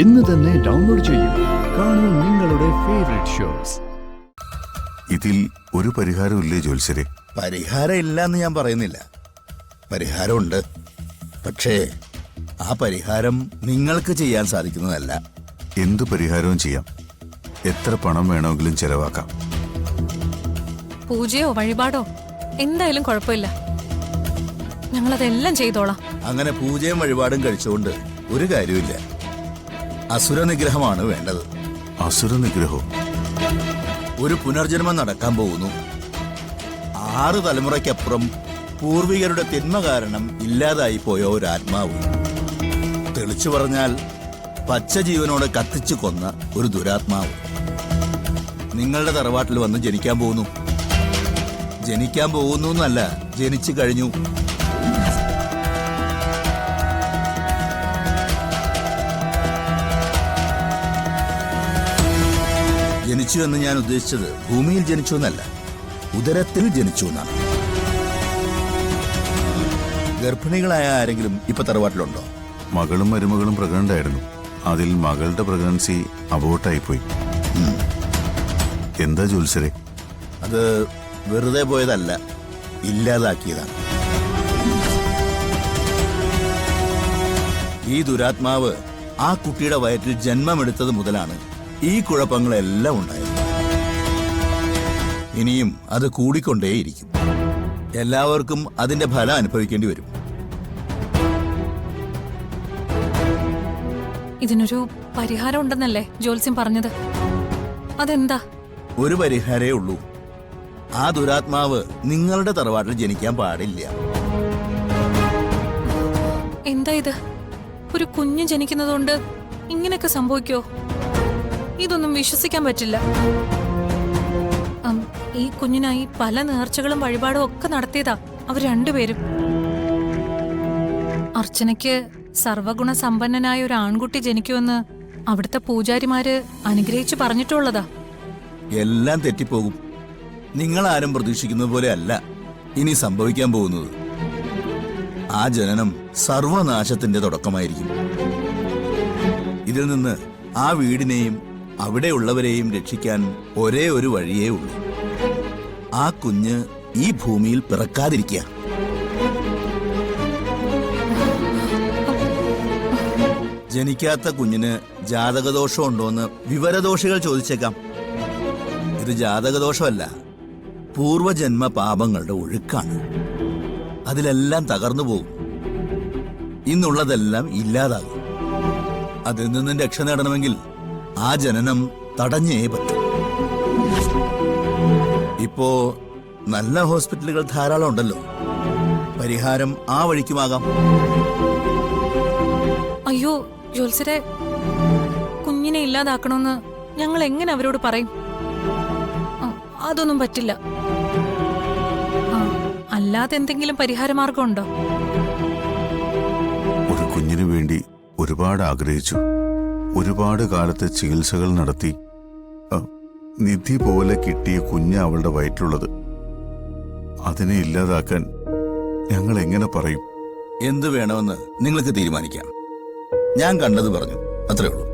ഇന്ന് തന്നെ ഡൗൺലോഡ് ചെയ്യൂ. കാണൂ നിങ്ങളുടെ ഫേവറേറ്റ് ഷോസ്. ഇതിൽ ഒരു പരിഹാരം ഇല്ലേ ജ്യോത്സ്യരെ? പരിഹാരം ഇല്ലെന്ന് ഞാൻ പറയുന്നില്ല, പരിഹാരമുണ്ട്. പക്ഷേ ആ പരിഹാരം നിങ്ങൾക്ക് ചെയ്യാൻ സാധിക്കുന്നതല്ല. എന്തു പരിഹാരവും ചെയ്യാം. എത്ര പണം വേണമെങ്കിലും ചെലവാക്കാം. പൂജയോ വഴിപാടോ എന്തായാലും കുഴപ്പമില്ല, ഞങ്ങളതെല്ലാം ചെയ്തോളാം. അങ്ങനെ പൂജയും വഴിപാടും കഴിച്ചുകൊണ്ട് ഒരു കാര്യമില്ല. അസുര നിഗ്രഹമാണ് വേണ്ടത്. അസുര നിഗ്രഹോ? ഒരു പുനർജന്മം നടക്കാൻ പോകുന്നു. 6 തലമുറയ്ക്കപ്പുറം പൂർവികരുടെ തിന്മ കാരണം ഇല്ലാതായി പോയ ഒരു ആത്മാവ്. തെളിച്ചു പറഞ്ഞാൽ പച്ച ജീവനോട് കത്തിച്ചു കൊന്ന ഒരു ദുരാത്മാവ് നിങ്ങളുടെ തറവാട്ടിൽ വന്ന് ജനിക്കാൻ പോകുന്നു. ജനിക്കാൻ പോകുന്നു എന്നല്ല, ജനിച്ചു കഴിഞ്ഞു. ജനിച്ചു എന്ന് ഞാൻ ഉദ്ദേശിച്ചത് ഭൂമിയിൽ ജനിച്ചു എന്നല്ല, ഉദരത്തിൽ ജനിച്ചു എന്നാണ്. ഗർഭിണികളായ ആരെങ്കിലും ഇപ്പൊ തറവാട്ടിലുണ്ടോ? മകളും മരുമകളും പ്രഗ്നന്റ് ആയിരുന്നു. അതിൽ മകളുടെ പ്രഗ്നൻസി അബോട്ടായിപ്പോയി. എന്താ ജ്യോത്സ്യരെ? അത് വെറുതെ പോയതല്ല, ഇല്ലാതാക്കിയതാണ്. ഈ ദുരാത്മാവ് ആ കുട്ടിയുടെ വയറ്റിൽ ജന്മമെടുത്തത് മുതലാണ് ഈ കുഴപ്പങ്ങളെല്ലാം ഉണ്ടായത്. ഇനിയും അത് കൂടിക്കൊണ്ടേയിരിക്കും. എല്ലാവർക്കും അതിന്റെ ഫലം അനുഭവിക്കേണ്ടി വരും. ഇതിനൊരു പരിഹാരം ഉണ്ടെന്നല്ലേ ജ്യോത്സ്യം പറഞ്ഞത്? അതെന്താ? ഒരു പരിഹാരേ ഉള്ളൂ. ആ ദുരാത്മാവ് നിങ്ങളുടെ തറവാട്ടിൽ ജനിക്കാൻ പാടില്ല. എന്താ ഇത്? ഒരു കുഞ്ഞ് ജനിക്കുന്നതുകൊണ്ട് ഇങ്ങനെയൊക്കെ സംഭവിക്കോ? ഇതൊന്നും വിശ്വസിക്കാൻ പറ്റില്ല. ഈ കുഞ്ഞിനായി പല നേർച്ചകളും വഴിപാടും ഒക്കെ നടത്തിയതാ അവർ രണ്ടുപേരും. അർച്ചനയ്ക്ക് സർവഗുണ സമ്പന്നനായ ഒരു ആൺകുട്ടി ജനിക്കുമെന്ന് അവിടുത്തെ പൂജാരിമാര് അനുഗ്രഹിച്ചു പറഞ്ഞിട്ടുള്ളതാ. എല്ലാം തെറ്റിപ്പോകും. നിങ്ങൾ ആരും പ്രതീക്ഷിക്കുന്നത് പോലെ അല്ല ഇനി സംഭവിക്കാൻ പോകുന്നത്. ആ ജനനം സർവനാശത്തിന്റെ തുടക്കമായിരിക്കും. ഇതിൽ നിന്ന് ആ വീടിനെയും അവിടെയുള്ളവരെയും രക്ഷിക്കാൻ ഒരേ ഒരു വഴിയേ ഉള്ളൂ. ആ കുഞ്ഞ് ഈ ഭൂമിയിൽ പിറക്കാതിരിക്കുക. ജനിക്കാത്ത കുഞ്ഞിന് ജാതകദോഷം ഉണ്ടോന്ന് വിവരദോഷികൾ ചോദിച്ചേക്കാം. ഇത് ജാതകദോഷമല്ല, പൂർവജന്മ പാപങ്ങളുടെ ഒഴുക്കാണ്. അതിലെല്ലാം തകർന്നു പോകും. ഇന്നുള്ളതെല്ലാം ഇല്ലാതാകും. അതിൽ നിന്നും രക്ഷ നേടണമെങ്കിൽ ആ ജനനം തടഞ്ഞേ പറ്റും. ഇപ്പോ നല്ല ഹോസ്പിറ്റലുകൾ ധാരാളം ഉണ്ടല്ലോ. പരിഹാരം ആ വഴിക്കുമാകാം. അയ്യോ ജ്യോത്സ്യരെ, കുഞ്ഞിനെ ഇല്ലാതാക്കണമെന്ന് ഞങ്ങൾ എങ്ങനെ അവരോട് പറയും? അതൊന്നും പറ്റില്ല. അല്ലാതെ എന്തെങ്കിലും പരിഹാരമാർഗമുണ്ടോ? ഒരു കുഞ്ഞിനു വേണ്ടി ഒരുപാട് ആഗ്രഹിച്ചു. ഒരുപാട് കാലത്തെ ചികിത്സകൾ നടത്തി നിധി പോലെ കിട്ടിയ കുഞ്ഞ് അവളുടെ വയറ്റിലുള്ളത്. അതിനെ ഇല്ലാതാക്കാൻ ഞങ്ങൾ എങ്ങനെ പറയും? എന്ത് വേണമെന്ന് നിങ്ങൾക്ക് തീരുമാനിക്കാം. ഞാൻ കണ്ടത് പറഞ്ഞു, അത്രേ ഉള്ളൂ.